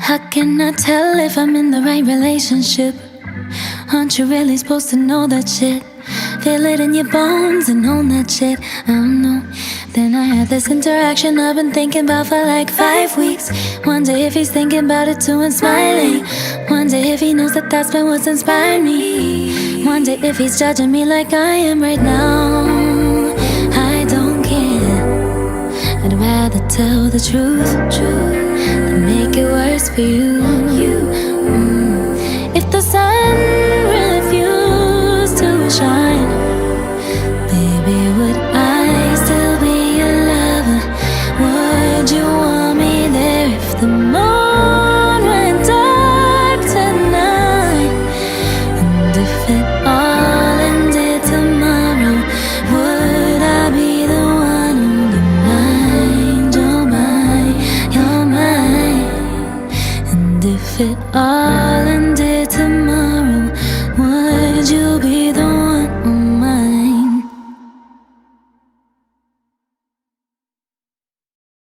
How can I tell if I'm in the right relationship? Aren't you really supposed to know that shit? Feel it in your bones and own that shit. I don't know. Then I had this interaction I've been thinking about for like 5 weeks. Wonder if he's thinking about it too and smiling. Wonder if he knows that that's been what's inspired me. Wonder if he's judging me like I am right now. I don't care. I'd rather tell the truth than make it worse for you. If the sun refused to shine,